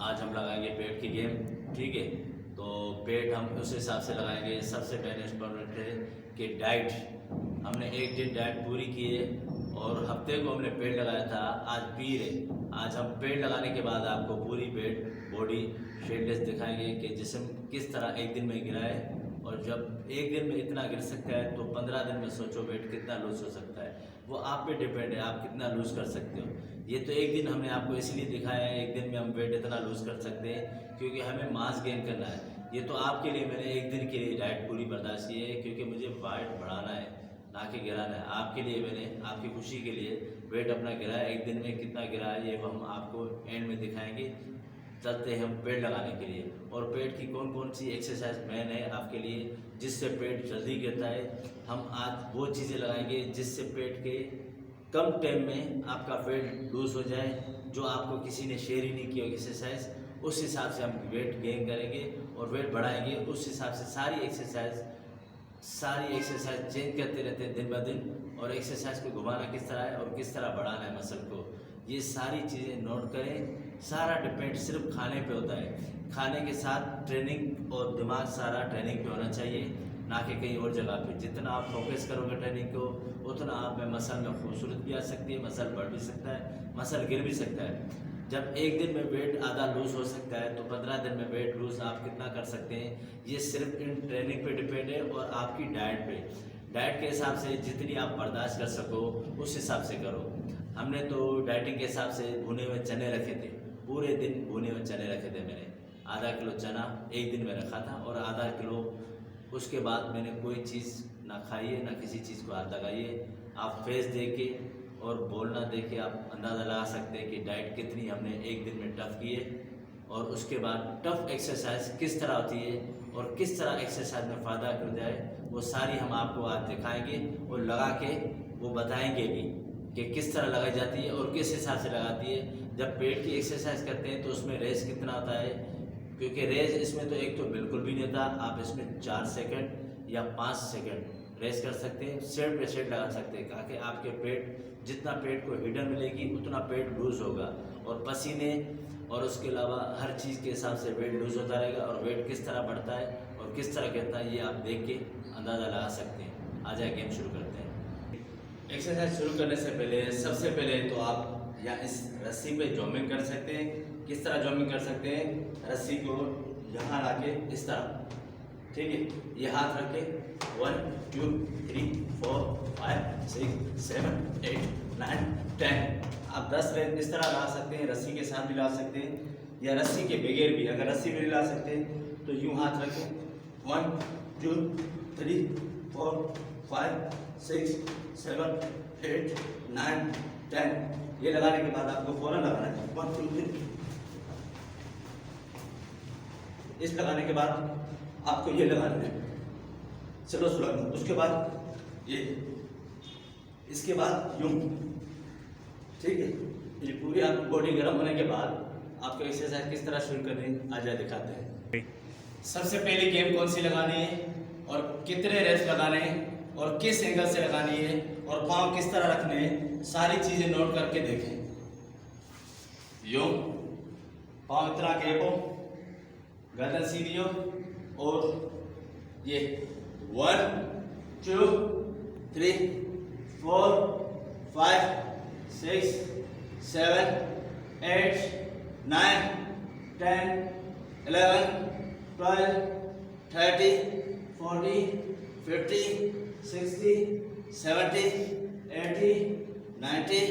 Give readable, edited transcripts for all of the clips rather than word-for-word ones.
आज हम लगाएंगे पेट की गेम। ठीक है, तो पेट हम उस हिसाब से लगाएंगे। सबसे पहले इम्पोर्टेंट है कि डाइट, हमने एक दिन डाइट पूरी की है और हफ्ते को हमने पेट लगाया था। आज पीर है, आज हम पेट लगाने के बाद आपको पूरी पेट बॉडी शेडलेस दिखाएंगे कि जिस्म किस तरह एक दिन में गिरा है। और जब एक दिन में इतना गिर सकता है तो 15 दिन में सोचो वेट कितना लूज हो सकता है। वो आप पे डिपेंड है, आप कितना लूज़ कर सकते हो। ये तो एक दिन हमने आपको इसलिए दिखाया है, एक दिन में हम वेट इतना लूज़ कर सकते हैं क्योंकि हमें मास गेन करना है। ये तो आपके लिए मैंने एक दिन के लिए डाइट पूरी बर्दाश्त की है क्योंकि मुझे वेट बढ़ाना है, ना कि गिराना है। आपके लिए मैंने आपकी खुशी के लिए वेट अपना गिराया। एक दिन में कितना गिरा है ये हम आपको एंड में दिखाएंगे। चलते हैं हम पेट लगाने के लिए, और पेट की कौन कौन सी एक्सरसाइज मेन है आपके लिए जिससे पेट जल्दी गिरता है। हम आज वो चीज़ें लगाएंगे जिससे पेट के कम टाइम में आपका पेट लूज हो जाए, जो आपको किसी ने शेयर ही नहीं किया एक्सरसाइज। उस हिसाब से हम वेट गेन करेंगे और वेट बढ़ाएंगे। उस हिसाब से सारी एक्सरसाइज चेंज करते रहते हैं दिन ब दिन। और एक्सरसाइज को घुमाना किस तरह है और किस तरह बढ़ाना है मसल को, ये सारी चीज़ें नोट करें। सारा डिपेंड सिर्फ खाने पे होता है। खाने के साथ ट्रेनिंग और दिमाग सारा ट्रेनिंग पे होना चाहिए, ना कि कहीं और जगह पे। जितना आप फोकस करोगे ट्रेनिंग को, उतना आप में मसल में खूबसूरत भी आ सकती है, मसल बढ़ भी सकता है, मसल गिर भी सकता है। जब एक दिन में वेट आधा लूज हो सकता है तो 15 दिन में वेट लूज आप कितना कर सकते हैं, ये सिर्फ इन ट्रेनिंग पे डिपेंड है और आपकी डाइट पे। डाइट के हिसाब से जितनी आप बर्दाश्त कर सको उस हिसाब से करो। हमने तो डाइटिंग के हिसाब से भुने हुए चने रखे थे, पूरे दिन भुने हुए चने रखे थे मैंने। आधा किलो चना एक दिन में रखा था और आधा किलो उसके बाद मैंने कोई चीज़ ना खाई है, ना किसी चीज़ को हाथ लगाई है। आप फेस देके और बोलना देके आप अंदाज़ा लगा सकते हैं कि डाइट कितनी हमने एक दिन में टफ़ की है। और उसके बाद टफ़ एक्सरसाइज किस तरह होती है और किस तरह एक्सरसाइज में फ़ायदा कर जाए, वो सारी हम आपको आज दिखाएंगे और लगा के वो बताएंगे भी कि किस तरह लगाई जाती है और किस हिसाब से लगाती है। जब पेट की एक्सरसाइज करते हैं तो उसमें रेस कितना होता है, क्योंकि रेस इसमें तो एक तो बिल्कुल भी नहीं होता। आप इसमें 4 सेकंड या 5 सेकंड रेस कर सकते हैं, सेट पे सेट लगा सकते हैं, ताकि आपके पेट जितना पेट को हीटर मिलेगी उतना पेट लूज़ होगा। और पसीने और उसके अलावा हर चीज़ के हिसाब से वेट लूज़ होता रहेगा। और वेट किस तरह बढ़ता है और किस तरह गिरता है ये आप देख के अंदाज़ा लगा सकते हैं। आ जाए गेम शुरू करते हैं। एक्सरसाइज शुरू करने से पहले सबसे पहले तो आप या इस रस्सी पे जॉगिंग कर सकते हैं। किस तरह जॉगिंग कर सकते हैं, रस्सी को यहाँ ला के इस तरह, ठीक है, ये हाथ रख के 1 2 3 4 5 6 7 8 9 10 आप 10 रेत इस तरह ला सकते हैं। रस्सी के साथ भी ला सकते हैं या रस्सी के बगैर भी। अगर रस्सी भी ला सकते हैं तो यूँ हाथ रखें 1 2 3 4 5 6 7 8 9 10। ये लगाने के बाद आपको फौरन लगाना है 1 2 3। इस लगाने के बाद आपको ये लगाना है चलो सुलग। उसके बाद ये, इसके बाद यूं, ठीक है। ये पूरी आपकी बॉडी गर्म होने के बाद आपको एक्सरसाइज किस तरह शुरू करनी है आ जाए दिखाते हैं। सबसे पहले गेम कौन सी लगानी है और कितने रेप्स लगाने हैं और किस एंगल से लगानी है और पाँव किस तरह रखने हैं, सारी चीजें नोट करके देखें। यूं पाँव इतना गैप हो, गर्दन सीधी हो, और ये 1 2 3 4 5 6 7 8 9 10 11 12 13 14 15 16 17 18 19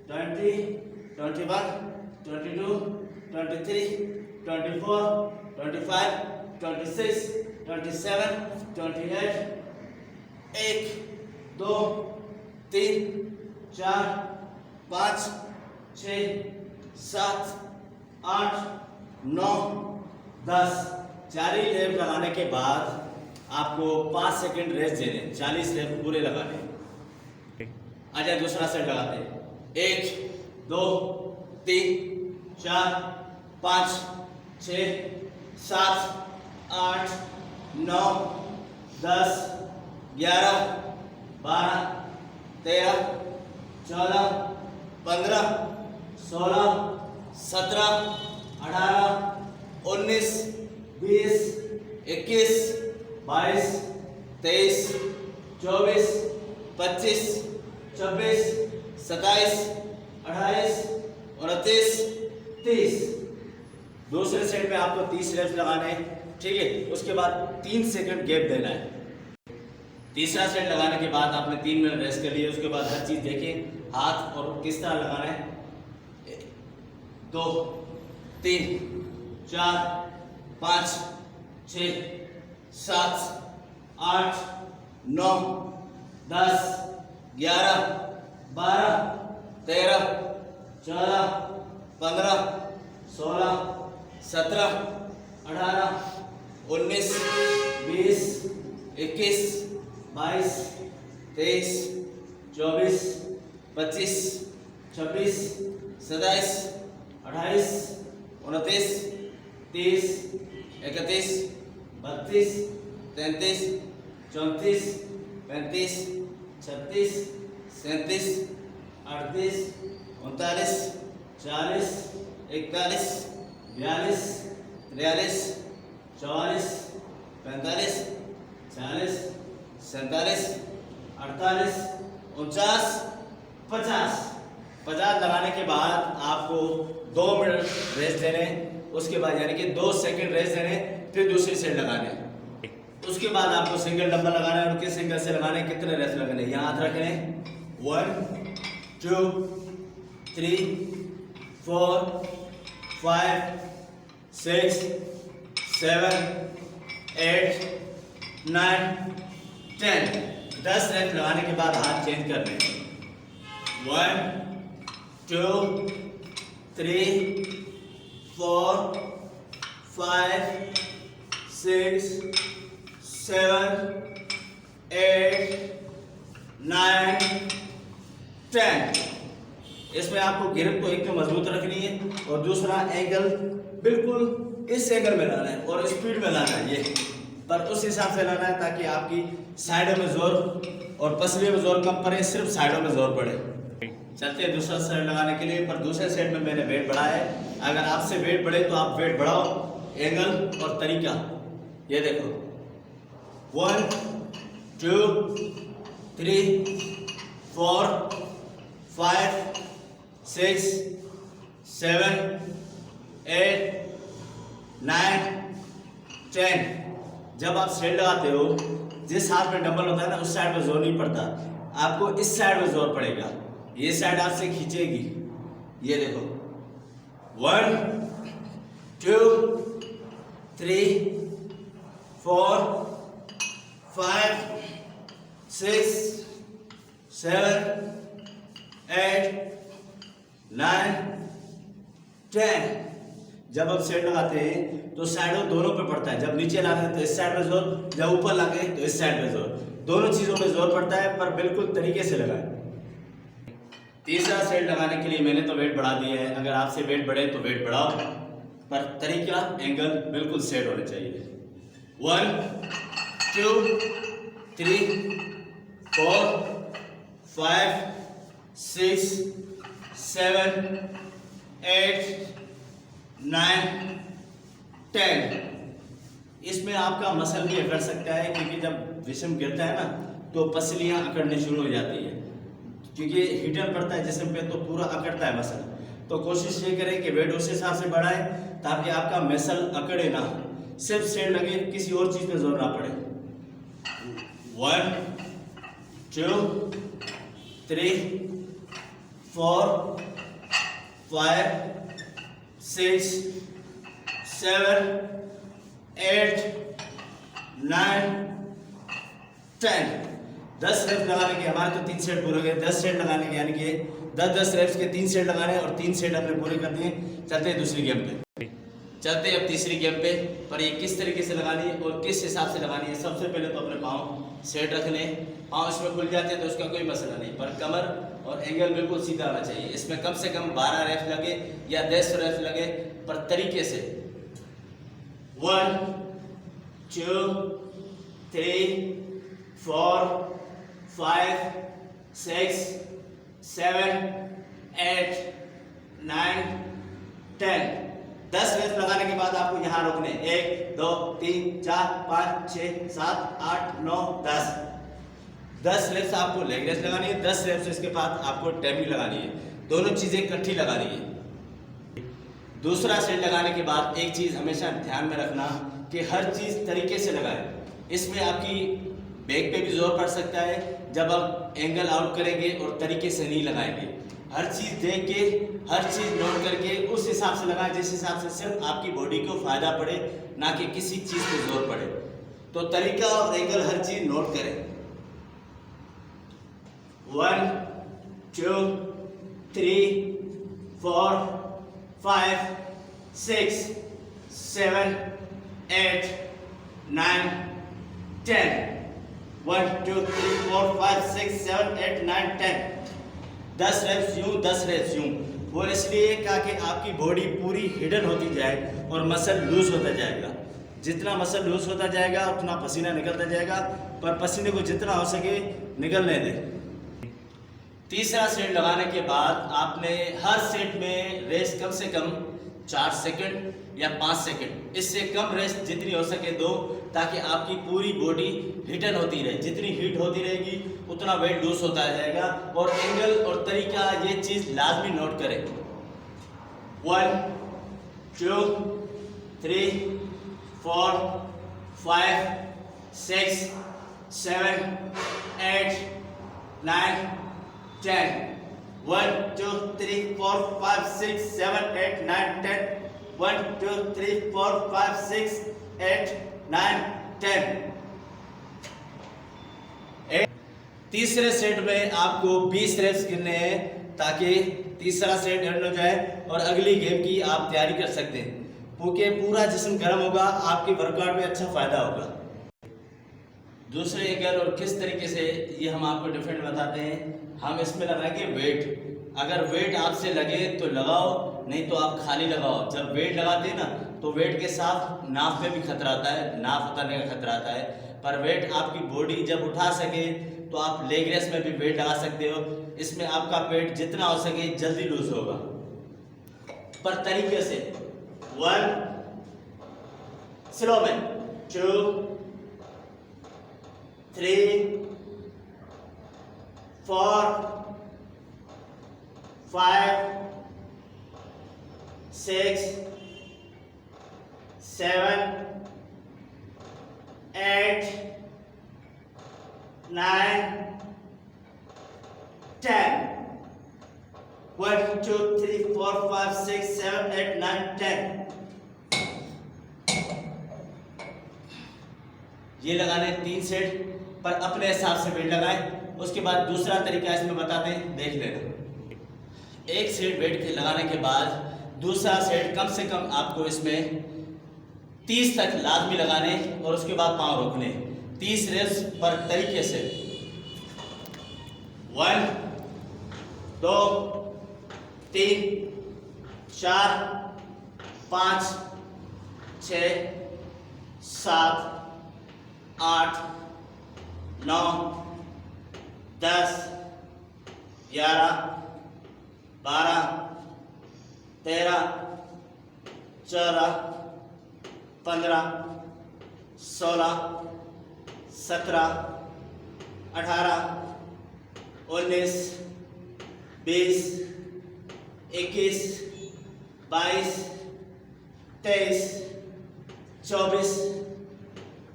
20 21 22 23 24 25 26 27 28 1 2 3 4 5 6 7 8 9 10। 40 लेप लगाने के बाद आपको 5 सेकंड रेस्ट देने, 40 लेप पूरे लगाने। आ जाए दूसरा सेट लगाते हैं। 1 2 3 4 5 6 7 8 9 10 11 12 13 14 15 16 17 18, 19, 20, 21, 22, 23, 24, 25, 26, 27, 28, 29, 30। दूसरे सेट में आपको 30 रेप्स लगाने हैं, ठीक है। उसके बाद 3 सेकंड गैप देना है। तीसरा सेट लगाने के बाद आपने 3 मिनट रेस्ट कर लिए। उसके बाद हर चीज़ देखिए, हाथ और किस तरह लगाना है। 2, 3, 4, 5, 6, 7, 8, 9, 10, 11, 12, 13, 14, 15, 16, 17, 18, 19, 20, 21, 22, 23, 24, 25, 26, 27, 28, 29, 30, 31, 32, 33, 34, 35, 36, 37, 38, 39, 40, 41, 42, 43, 44, 45, 46, 47, 48, 49, 50। 50 लगाने के बाद आपको 2 मिनट रेस्ट देने, उसके बाद यानी कि 2 सेकंड रेस्ट देने, फिर दूसरी सेट लगाने। उसके बाद आपको सिंगल डंबल लगाना है और किस सिंगल से लगाने, कितने रेस्ट लगने याद रखने। 1, 2, 3, 4, 5, 6, 7, 8, 9, 10। 10 रेस्ट लगाने के बाद हाथ चेंज करने। 1, 2, 3, 4, 5, 6, 7, 8, 9, 10। इसमें आपको गिरफ्त को एक तो मजबूत रखनी है और दूसरा एंगल बिल्कुल इस एंगल में लाना है और स्पीड में लाना है, ये पर उस हिसाब से लाना है ताकि आपकी साइडों में जोर और पसलियों में जोर कम पड़े, सिर्फ साइडों में जोर पड़े। चलते हैं दूसरा सेट लगाने के लिए। पर दूसरे सेट में मैंने वेट बढ़ाया है। अगर आपसे वेट बढ़े तो आप वेट बढ़ाओ। एंगल और तरीका ये देखो। 1, 2, 3, 4, 5, 6, 7, 8, 9, 10। जब आप सेट लगाते हो, जिस हाथ में डंबल होता है ना, उस साइड में जोर नहीं पड़ता, आपको इस साइड में जोर पड़ेगा। ये साइड आपसे खींचेगी, ये देखो। 1, 2, 3, 4, 5, 6, 7, 8, 9, 10। जब आप सेट लगाते हैं तो साइडों दोनों पे पड़ता है। जब नीचे लाते हैं तो इस साइड में जोर, जब ऊपर लाते हैं तो इस साइड में जोर, दोनों चीजों में जोर पड़ता है, पर बिल्कुल तरीके से लगाएं। तीसरा सेट लगाने के लिए मैंने तो वेट बढ़ा दिया है। अगर आपसे वेट बढ़े तो वेट बढ़ाओ, पर तरीका एंगल बिल्कुल सेट होने चाहिए। 1, 2, 3, 4, 5, 6, 7, 8, 9, 10। इसमें आपका मसल भी अकड़ सकता है, क्योंकि जब विषम गिरता है ना तो पसलियां अकड़ने शुरू हो जाती है, क्योंकि हीटर पड़ता है जिस्म पे तो पूरा अकड़ता है मसल। तो कोशिश ये करें कि वेट उस हिसाब से बढ़ाएं ताकि आपका मसल अकड़े ना, सिर्फ सेट लगे, किसी और चीज पे जोर ना पड़े। 1, 2, 3, 4, 5, 6, 7, 8, 9, 10। 10 रेप्स लगाने के हमारे तो 3 सेट पूरे हो गए। 10 सेट लगाने के यानी कि 10-10 रेप्स के 3 सेट लगाने और 3 सेट हमने पूरे कर दिए। चलते हैं दूसरी गेम पे। चलते हैं अब तीसरी गेम पे। पर ये किस तरीके से लगानी है और किस हिसाब से लगानी है। सबसे पहले तो अपने पाँव सेट रखने। पाँव इसमें खुल जाते हैं तो उसका कोई मसला नहीं, पर कमर और एंगल बिल्कुल सीधा आना चाहिए। इसमें कम से कम 12 रेप्स लगे या 10 रेप्स लगे, पर तरीके से। 1, 2, 3, 4, 5, 6, 7, 8, 9, 10। 10 रेप्स लगाने के बाद आपको यहाँ रोकने 1 2 3 4 5 6 7 8 9 10। 10 रेप्स आपको लेग रेस लगानी है, 10 रेप्स इसके बाद आपको टैपिंग लगानी है, दोनों चीजें इकट्ठी लगानी है। दूसरा सेट लगाने के बाद एक चीज हमेशा ध्यान में रखना कि हर चीज तरीके से लगाएं। इसमें आपकी बैक पे भी जोर पड़ सकता है जब आप एंगल आउट करेंगे और तरीके से नहीं लगाएंगे। हर चीज देख के, हर चीज नोट करके उस हिसाब से लगाएं जिस हिसाब से सिर्फ आपकी बॉडी को फायदा पड़े, ना कि किसी चीज पे जोर पड़े। तो तरीका और एंगल हर चीज नोट करें। 1 2 3 4 5 6 7 8 9 10। 1 2 3 4 5 6 7 8 9 10। 10 रेप्स यूं, 10 रेप्स यूं। वो इसलिए कहा कि आपकी बॉडी पूरी हिडन होती जाए और मसल लूज होता जाएगा। जितना मसल लूज होता जाएगा उतना पसीना निकलता जाएगा, पर पसीने को जितना हो सके निकलने दें। तीसरा सेट लगाने के बाद आपने हर सेट में रेस्ट कम से कम 4 सेकंड या 5 सेकंड, इससे कम रेस्ट जितनी हो सके दो, ताकि आपकी पूरी बॉडी हिटन होती रहे। जितनी हीट होती रहेगी उतना वेट लूज होता जाएगा। और एंगल और तरीका ये चीज लाजमी नोट करें। 1 2 3 4 5 6 7 8 9 10। 1 2 3 4 5 6 7 8 9 10। 1 2 3 4 5 6 8 9 10। तीसरे सेट में आपको 20 रेप्स गिनने हैं ताकि तीसरा सेट एंड हो जाए और अगली गेम की आप तैयारी कर सकते हैं, क्योंकि पूरा जिस्म गर्म होगा, आपके वर्कआउट में अच्छा फायदा होगा। दूसरे एंगल और किस तरीके से ये हम आपको डिफरेंट बताते हैं। हम इसमें लगाएंगे वेट। अगर वेट आपसे लगे तो लगाओ, नहीं तो आप खाली लगाओ। जब वेट लगाते हैं ना तो वेट के साथ नाफ में भी खतरा आता है, नाफ उतरने का खतरा आता है। पर वेट आपकी बॉडी जब उठा सके तो आप लेग रेस में भी वेट लगा सकते हो। इसमें आपका पेट जितना हो सके जल्दी लूज होगा, पर तरीके से। 1 स्लो में 2 3 4 5 6 7 8 9 10। 1 2 3 4 5 6 7 8 9 10। ये लगाने 3 सेट, पर अपने हिसाब से वेट लगाएं। उसके बाद दूसरा तरीका इसमें बताते हैं, देख लेना। एक सेट वेट के लगाने के बाद दूसरा सेट कम से कम आपको इसमें 30 तक लाजमी लगाने और उसके बाद पाँव रोकने। 30 रेप्स पर तरीके से। 1 2 3 4 5 6 7 8 9 10 11 12 13 14 15 16 17 18 19 20 21 22 23 24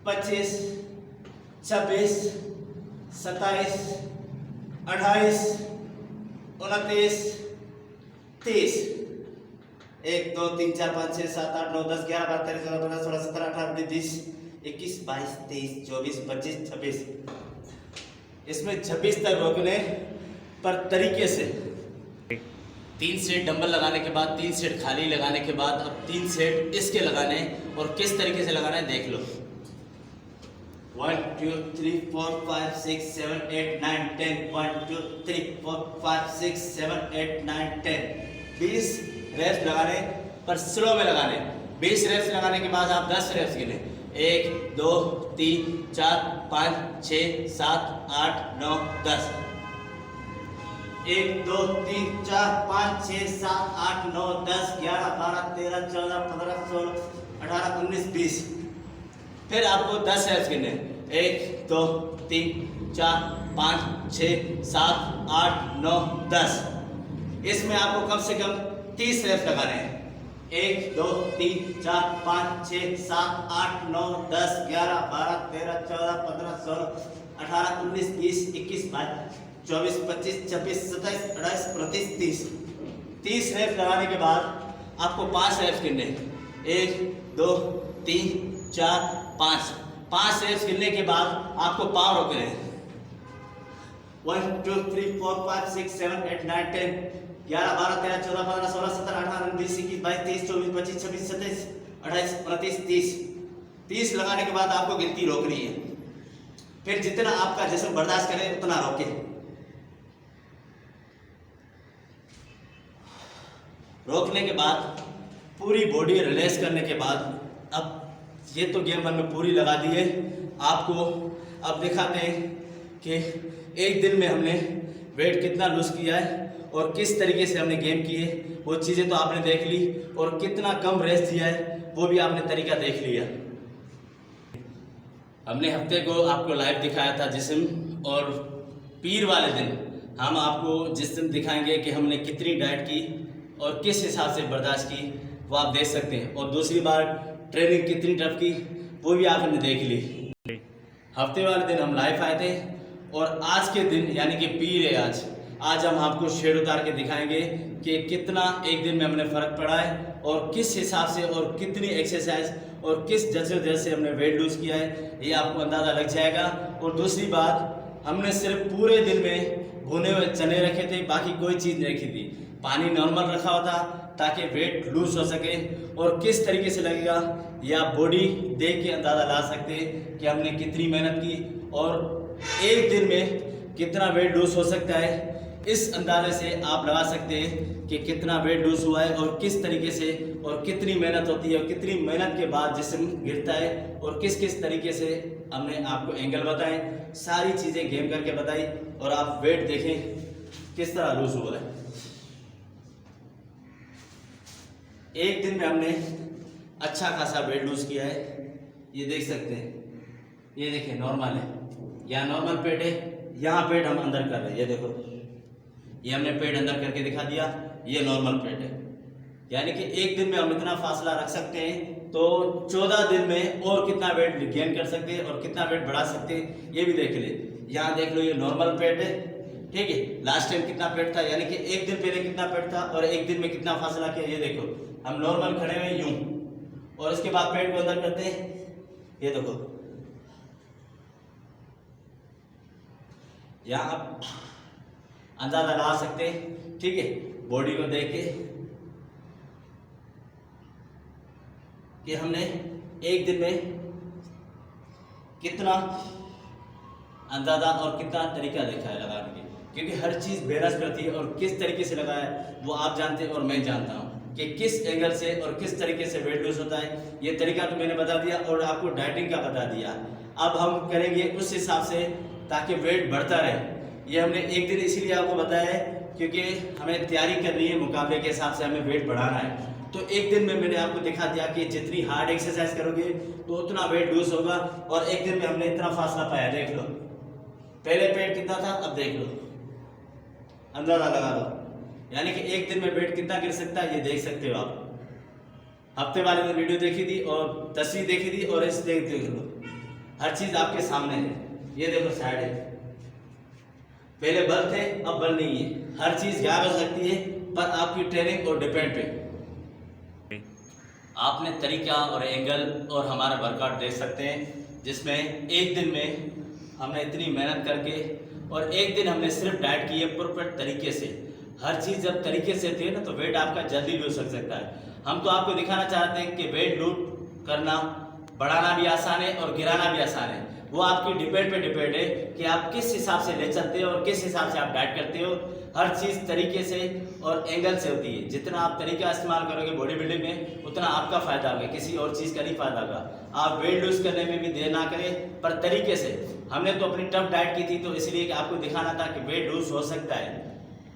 25 26 27 28 29 30। 1 2 3 4 5 6 7 8 9 10 11 12 13 14 15 16 17 18 19 20 21 22 23 24 25 26। इसमें 26 तक रोकने, पर तरीके से। 3 सेट डंबल लगाने के बाद, 3 सेट खाली लगाने के बाद, अब 3 सेट इसके लगाने और किस तरीके से लगाना है देख लो। 1 2 3 4 5 6 7 8 9 10। 1 2 3 4 5 6 7 8 9 10। 20 रेप्स लगाने, पर स्लो में लगाने। 20 रेप्स लगाने के बाद आप 10 रेप्स गिने। 1 2 3 4 5 6 7 8 9 10। 1 2 3 4 5 6 7 8 9 10 11 12 13 14 15 16 18 19 20। फिर आपको 10 रेप्स गिनने, 1 2 3 4 5 6 7 8 9 10। इसमें आपको कम से कम 30 रेप्स लगाने हैं। 1 2 3 4 5 6 7 8 9 10 11 12 13 14 15 16 18 19 20 21 22 24 25 26 27 28 29 30। 30 रेप्स लगाने के बाद आपको 5 रेप्स गिनने, 1 2 3 4 5। 5 रेप्स गिनने के बाद आपको पाँव रोकने, 1 2 3 4 5 6 7 8 9 10 11 12 13 14 15 16 17 18 19 20 21 22 23 24 25 26 27 28 29 30। 30 लगाने के बाद आपको गिनती रोकनी है। फिर जितना आपका जिस्म बर्दाश्त करे उतना रोके। रोकने के बाद पूरी बॉडी रिलैक्स करने के बाद, अब ये तो गेम हमने पूरी लगा दी है। आपको अब दिखाते हैं कि एक दिन में हमने वेट कितना लूज किया है और किस तरीके से हमने गेम किए। वो चीज़ें तो आपने देख ली और कितना कम रेस्ट दिया है वो भी आपने तरीका देख लिया। हमने हफ्ते को आपको लाइव दिखाया था जिस्म, और पीर वाले दिन हम आपको जिस्म दिखाएंगे कि हमने कितनी डाइट की और किस हिसाब से बर्दाश्त की, वो आप देख सकते हैं। और दूसरी बार ट्रेनिंग कितनी टफ की वो भी आपने देख ली। हफ्ते वाले दिन हम लाइव आए थे और आज के दिन यानी कि पीर है आज हम आपको शेड उतार के दिखाएंगे कि कितना एक दिन में हमने फ़र्क पड़ा है और किस हिसाब से और कितनी एक्सरसाइज और किस जद्दोजहद से हमने वेट लूज़ किया है, ये आपको अंदाज़ा लग जाएगा। और दूसरी बात, हमने सिर्फ पूरे दिन में भुने हुए चने रखे थे, बाकी कोई चीज़ नहीं रखी थी। पानी नॉर्मल रखा हुआ था ताकि वेट लूज हो सके। और किस तरीके से लगेगा या बॉडी देख के अंदाज़ा ला सकते हैं कि हमने कितनी मेहनत की और एक दिन में कितना वेट लूज हो सकता है। इस अंदाजे से आप लगा सकते हैं कि कितना वेट लूज हुआ है और किस तरीके से और कितनी मेहनत होती है और कितनी मेहनत के बाद जिस्म गिरता है और किस किस तरीके से हमने आपको एंगल बताए, सारी चीज़ें गेम करके बताई और आप वेट देखें किस तरह लूज हुआ है। एक दिन में हमने अच्छा खासा वेट लूज किया है, ये देख सकते हैं। ये देखिए नॉर्मल है, यहाँ नॉर्मल पेट है, यहाँ पेट हम अंदर कर रहे हैं। ये देखो, ये हमने पेट अंदर करके दिखा दिया, ये नॉर्मल पेट है। यानी कि एक दिन में हम इतना फासला रख सकते हैं, तो 14 दिन में और कितना वेट गेन कर सकते हैं और कितना वेट बढ़ा सकते हैं ये भी देख ले। यहाँ देख लो, ये नॉर्मल पेट है, ठीक है। लास्ट टाइम कितना पेट था, यानी कि एक दिन पहले कितना पेट था और एक दिन में कितना फासला किया। ये देखो, हम नॉर्मल खड़े हुए यूं और इसके बाद पेट को अंदर करते हैं। ये देखो, यहाँ आप अंदाजा लगा सकते हैं, ठीक है, बॉडी को देख के कि हमने एक दिन में कितना अंदाजा और कितना तरीका देखा है लगाने के। क्योंकि हर चीज़ बैलेंस करती है और किस तरीके से लगाया है वो आप जानते हैं और मैं जानता हूँ कि किस एंगल से और किस तरीके से वेट लूज होता है। ये तरीका तो मैंने बता दिया और आपको डाइटिंग का बता दिया। अब हम करेंगे उस हिसाब से ताकि वेट बढ़ता रहे। ये हमने एक दिन इसीलिए आपको बताया है क्योंकि हमें तैयारी करनी है, मुकाबले के हिसाब से हमें वेट बढ़ाना है। तो एक दिन में मैंने आपको दिखा दिया कि जितनी हार्ड एक्सरसाइज करोगे तो उतना वेट लूज होगा। और एक दिन में हमने इतना फासला पाया, देख लो, पहले पेट कितना था, अब देख लो, अंदाजा लगा लो। यानी कि एक दिन में वेट कितना गिर सकता है ये देख सकते हो आप। हफ्ते वाले दिन वीडियो देखी थी और तस्वीर देखी थी और इस देख लो, हर चीज़ आपके सामने है। ये देखो साइड है, पहले बल थे अब बल नहीं है। हर चीज़ गायब हो सकती है पर आपकी ट्रेनिंग और डिपेंड पे। आपने तरीका और एंगल और हमारा वर्कआउट देख सकते हैं जिसमें एक दिन में हमने इतनी मेहनत करके और एक दिन हमने सिर्फ डाइट की है प्रॉपर तरीके से। हर चीज़ जब तरीके से होती है ना तो वेट आपका जल्दी लूज हो सकता है। हम तो आपको दिखाना चाहते हैं कि वेट लूज करना, बढ़ाना भी आसान है और गिराना भी आसान है। वो आपकी डिपेंड है कि आप किस हिसाब से ले चलते हो और किस हिसाब से आप डाइट करते हो। हर चीज़ तरीके से और एंगल से होती है। जितना आप तरीका इस्तेमाल करोगे बॉडी बिल्डिंग में उतना आपका फ़ायदा होगा, किसी और चीज़ का नहीं फ़ायदा होगा। आप वेट लूज करने में भी देर ना करें पर तरीके से। हमने तो अपनी टफ डाइट की थी तो इसलिए कि आपको दिखाना था कि वेट लूज हो सकता है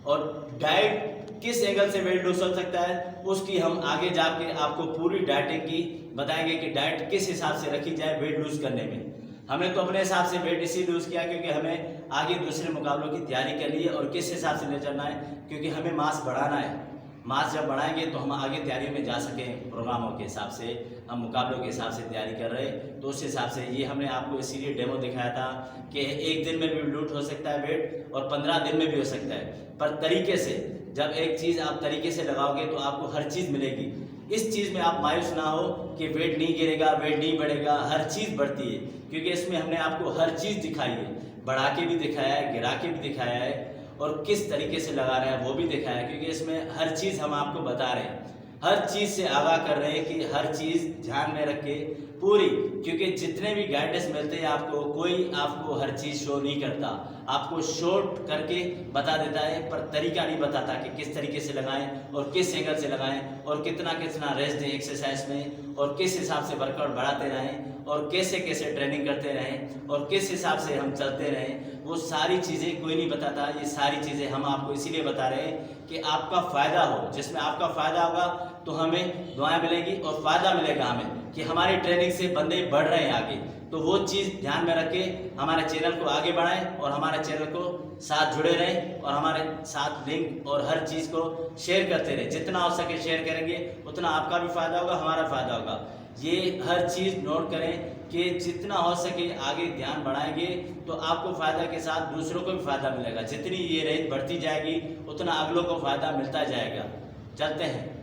और डाइट किस एंगल से वेट लूज हो सकता है उसकी हम आगे जाके आपको पूरी डाइटिंग की बताएंगे कि डाइट किस हिसाब से रखी जाए वेट लूज करने में। हमने तो अपने हिसाब से वेट इसी लूज किया क्योंकि हमें आगे दूसरे मुकाबलों की तैयारी करनी है और किस हिसाब से ले चलना है, क्योंकि हमें मास बढ़ाना है। मास जब बढ़ाएंगे तो हम आगे तैयारी में जा सकें। प्रोग्रामों के हिसाब से हम मुकाबलों के हिसाब से तैयारी कर रहे हैं, तो उस हिसाब से ये हमने आपको इसीलिए डेमो दिखाया था कि एक दिन में भी लूट हो सकता है वेट और 15 दिन में भी हो सकता है, पर तरीके से। जब एक चीज़ आप तरीके से लगाओगे तो आपको हर चीज़ मिलेगी। इस चीज़ में आप मायूस ना हो कि वेट नहीं गिरेगा, वेट नहीं बढ़ेगा, हर चीज़ बढ़ती है, क्योंकि इसमें हमने आपको हर चीज़ दिखाई है, बढ़ा के भी दिखाया है, गिरा के भी दिखाया है और किस तरीके से लगा रहे हैं वो भी दिखाया है, क्योंकि इसमें हर चीज़ हम आपको बता रहे हैं, हर चीज़ से आगाह कर रहे हैं कि हर चीज़ ध्यान में रख के पूरी, क्योंकि जितने भी गाइडेंस मिलते हैं आपको, कोई आपको हर चीज़ शो नहीं करता, आपको शॉर्ट करके बता देता है पर तरीका नहीं बताता कि किस तरीके से लगाएं और किस एंगल से लगाएं और कितना कितना रेस्ट दें एक्सरसाइज में और किस हिसाब से वर्कआउट बढ़ाते रहें और कैसे कैसे ट्रेनिंग करते रहें और किस हिसाब से हम चलते रहें, वो सारी चीज़ें कोई नहीं बताता। ये सारी चीज़ें हम आपको इसीलिए बता रहे हैं कि आपका फ़ायदा हो, जिसमें आपका फ़ायदा होगा तो हमें दुआएं मिलेगी और फ़ायदा मिलेगा हमें कि हमारी ट्रेनिंग से बंदे बढ़ रहे हैं आगे। तो वो चीज़ ध्यान में रख के हमारे चैनल को आगे बढ़ाएं और हमारे चैनल को साथ जुड़े रहें और हमारे साथ लिंक और हर चीज़ को शेयर करते रहें। जितना हो सके शेयर करेंगे उतना आपका भी फ़ायदा होगा, हमारा फ़ायदा होगा। ये हर चीज़ नोट करें कि जितना हो सके आगे ध्यान बढ़ाएंगे तो आपको फ़ायदा के साथ दूसरों को भी फ़ायदा मिलेगा। जितनी ये रेंज बढ़ती जाएगी उतना अगलों को फ़ायदा मिलता जाएगा। चलते हैं।